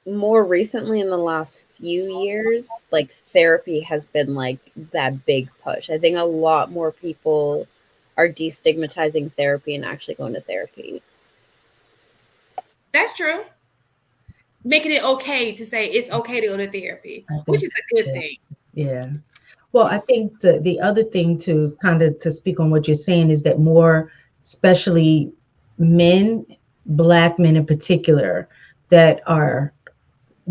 more recently in the last few years, like therapy has been like that big push. I think a lot more people are destigmatizing therapy and actually going to therapy. That's true. Making it okay to say it's okay to go to therapy, I which think is a good yeah. thing. Yeah. Well, I think the other thing to kind of to speak on what you're saying is that more, especially men, black men in particular, that are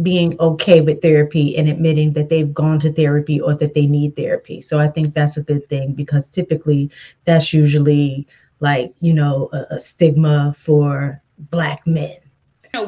being okay with therapy and admitting that they've gone to therapy or that they need therapy. So I think that's a good thing because typically that's usually like, a stigma for black men.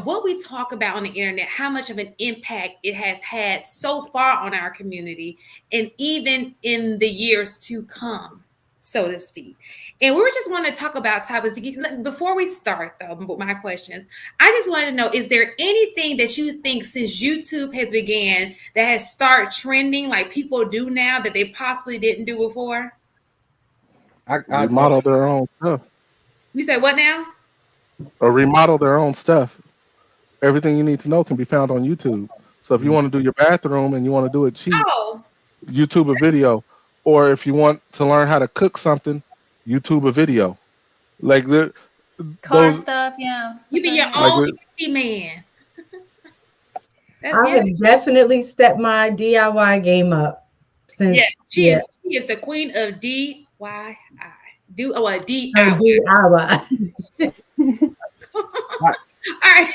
What we talk about on the internet, how much of an impact it has had so far on our community, and even in the years to come, so to speak. And we were just want to talk about topics before we start, though. My questions, I just wanted to know: is there anything that you think since YouTube has began that has started trending, like people do now that they possibly didn't do before? I Remodel their own stuff You say what now? or remodel their own stuff. Everything you need to know can be found on YouTube. So if you want to do your bathroom and you want to do it cheap, Oh, YouTube a video. Or if you want to learn how to cook something, YouTube a video. Like Car those, stuff, yeah, you that's be what I your like heard. own handyman. That's I yeah. have definitely stepped my DIY game up Yeah, since, she yeah, is. She is the queen of DIY. Do oh, a oh, DIY. DIY. All right.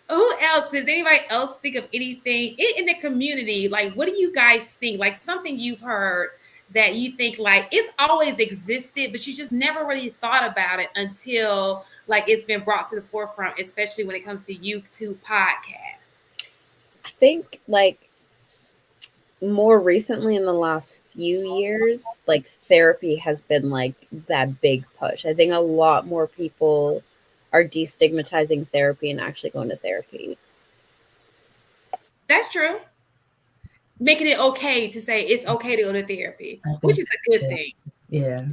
Who else? Does anybody else think of anything in the community? Like, what do you guys think? Like something you've heard that you think like it's always existed, but you just never really thought about it until like it's been brought to the forefront, especially when it comes to YouTube podcast. I think like more recently in the last few years, like therapy has been like that big push. I think a lot more people are destigmatizing therapy and actually going to therapy. That's true. Making it okay to say it's okay to go to therapy, I which think is a good yeah. thing. Yeah.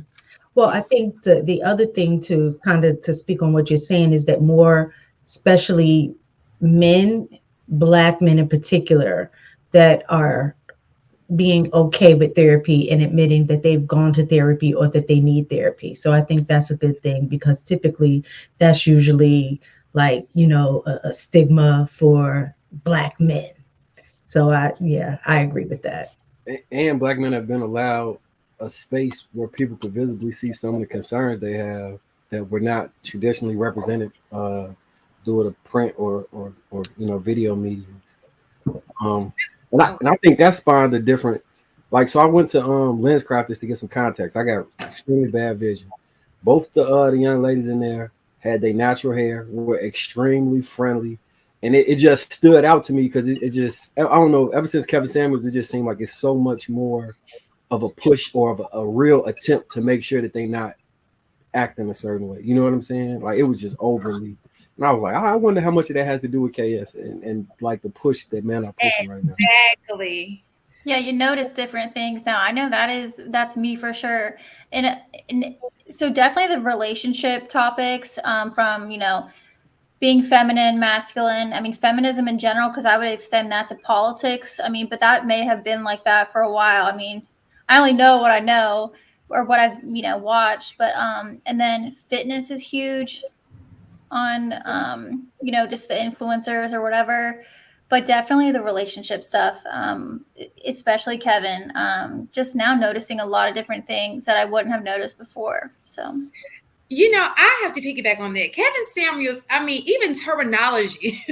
Well, I think the other thing to kind of to speak on what you're saying is that more, especially men, black men in particular, that are being okay with therapy and admitting that they've gone to therapy or that they need therapy. So I think that's a good thing because typically that's usually like, a stigma for black men. So I agree with that. and black men have been allowed a space where people could visibly see some of the concerns they have that were not traditionally represented through the print or video mediums. Um, Oh, and I think that spawned a different. Like, so I went to Lens Crafters to get some context. I got extremely bad vision. Both the young ladies in there had their natural hair, were extremely friendly, and it just stood out to me because it just I don't know. Ever since Kevin Samuels, it just seemed like it's so much more of a push or of a real attempt to make sure that they not acting a certain way. You know what I'm saying? Like it was just overly. And I was like, I wonder how much of that has to do with KS and like the push that men are pushing right now. exactly. Yeah, you notice different things now. I know that's me for sure. And so definitely the relationship topics, from being feminine, masculine. I mean, feminism in general, because I would extend that to politics. I mean, but that may have been like that for a while. I mean, I only know what I know or what I've watched, but and then fitness is huge on just the influencers or whatever, but definitely the relationship stuff, especially Kevin, just now noticing a lot of different things that I wouldn't have noticed before. So I have to piggyback on that. Kevin Samuels, I mean, even terminology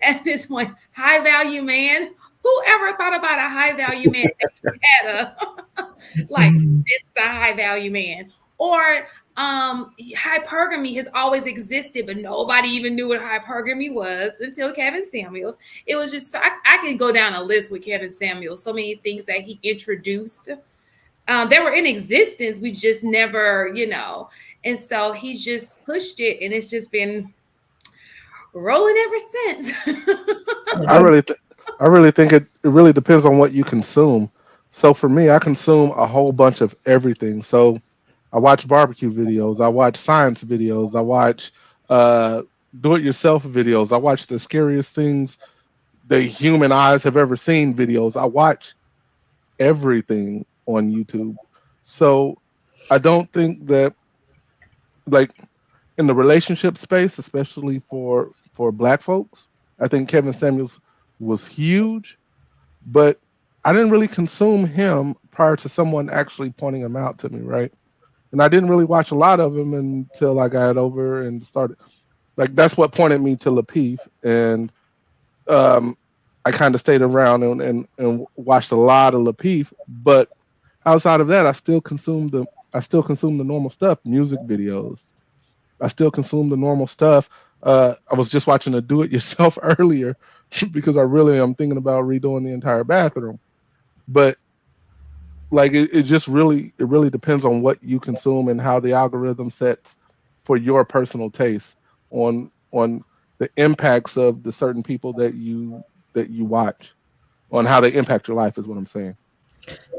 at this point, high value man. Who ever thought about a high value man had a like it's a high value man? Or hypergamy has always existed, but nobody even knew what hypergamy was until Kevin Samuels. It was just I can go down a list with Kevin Samuels, so many things that he introduced that were in existence. We just never, and so he just pushed it, and it's just been rolling ever since. I really, I really think it really depends on what you consume. So for me, I consume a whole bunch of everything. So I watch barbecue videos, I watch science videos, I watch uh, do-it-yourself videos. I watch the scariest things the human eyes have ever seen videos. I watch everything on YouTube. So I don't think that, like, in the relationship space, especially for black folks, I think Kevin Samuels was huge, but I didn't really consume him prior to someone actually pointing him out to me, right? And I didn't really watch a lot of him until I got over and started. Like, that's what pointed me to Lapeef, and um, I kind of stayed around and watched a lot of Lapeef. But outside of that, I still consume the normal stuff, music videos. I still consume the normal stuff. I was just watching a do it yourself earlier because I really am thinking about redoing the entire bathroom. But like it really depends on what you consume and how the algorithm sets for your personal taste on the impacts of the certain people that you watch, on how they impact your life is what I'm saying.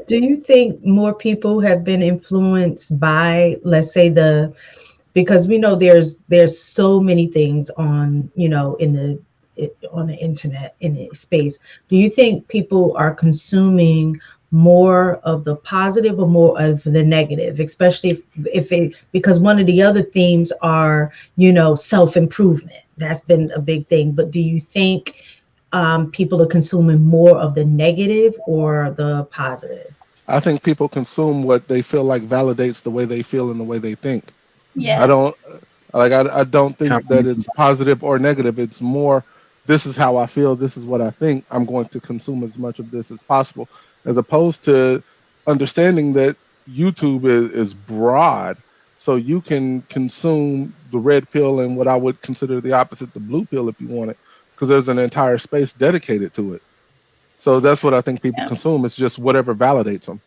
Do you think more people have been influenced by, let's say, because we know there's so many things on, on the internet, in the space. Do you think people are consuming more of the positive or more of the negative, especially if it, because one of the other themes are, self-improvement. That's been a big thing. But do you think people are consuming more of the negative or the positive? I think people consume what they feel like validates the way they feel and the way they think. I don't Yes. I don't think that Confirmation it's positive or negative. It's more, this is how I feel, this is what I think. I'm going to consume as much of this as possible, as opposed to understanding that YouTube is broad. So you can consume the red pill and what I would consider the opposite, the blue pill, if you want it, because there's an entire space dedicated to it. So that's what I think people Yeah. consume. It's just whatever validates them.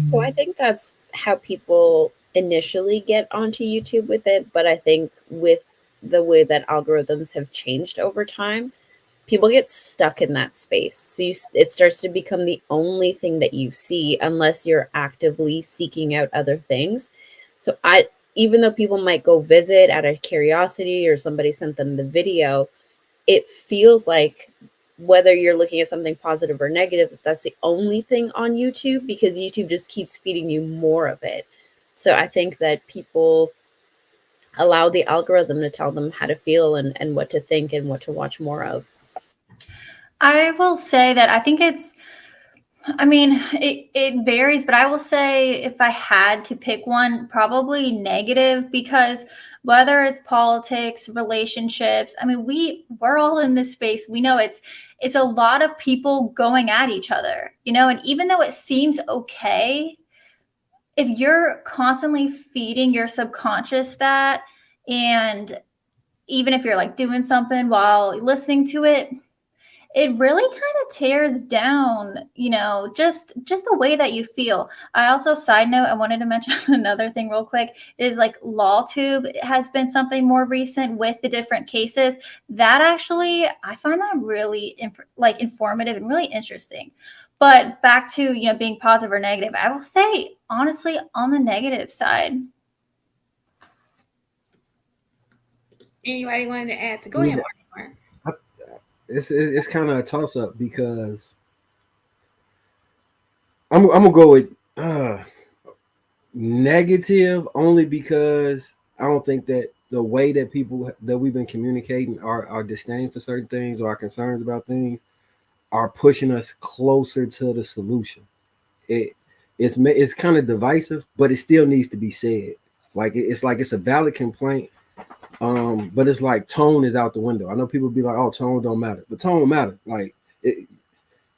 So I think that's how people initially get onto YouTube with it, but I think with the way that algorithms have changed over time, people get stuck in that space. So it starts to become the only thing that you see unless you're actively seeking out other things. So even though people might go visit out of curiosity or somebody sent them the video, it feels like whether you're looking at something positive or negative, that's the only thing on YouTube because YouTube just keeps feeding you more of it. So I think that people allow the algorithm to tell them how to feel and what to think and what to watch more of. I will say that I think it varies, but I will say if I had to pick one, probably negative, because whether it's politics, relationships, we're all in this space. We know it's a lot of people going at each other, and even though it seems okay, if you're constantly feeding your subconscious that, and even if you're like doing something while listening to it, it really kind of tears down, just the way that you feel. I also, side note, I wanted to mention another thing real quick, is like LawTube has been something more recent with the different cases that actually I find that really informative and really interesting. But back to, being positive or negative, I will say honestly on the negative side. Anybody wanted to add to? Go ahead, Mark. It's kind of a toss up because I'm gonna go with negative only because I don't think that the way that people that we've been communicating our disdain for certain things or our concerns about things are pushing us closer to the solution. It it's kind of divisive, but it still needs to be said. Like it's a valid complaint. But it's like tone is out the window. I know people be like, "Oh, tone don't matter," but tone matter.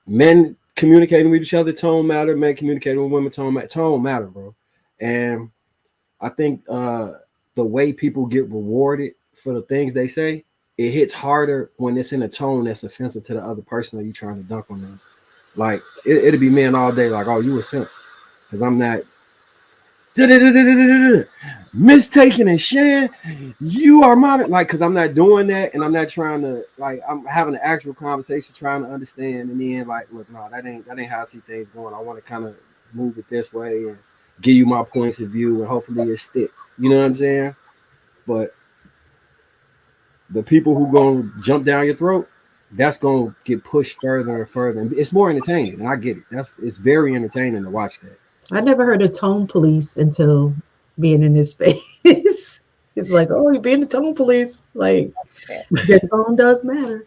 Men communicating with each other, tone matter. Men communicating with women, tone matter, bro. And I think the way people get rewarded for the things they say, it hits harder when it's in a tone that's offensive to the other person or you trying to dunk on them. Like it'll be men all day, like, "Oh, you a simp," because I'm not mistaken and sharing. You are modern, like, because I'm not doing that, and I'm not trying to, like, I'm having an actual conversation, trying to understand, and then like, look, no, that ain't how I see things going. I want to kind of move it this way and give you my points of view, and hopefully it stick. You know what I'm saying? But the people who gonna jump down your throat, that's gonna get pushed further and further. And it's more entertaining, and I get it. It's very entertaining to watch that. I never heard of tone police until being in this space. It's like, oh, you're being the tone police. Like, That's cool. the tone does matter.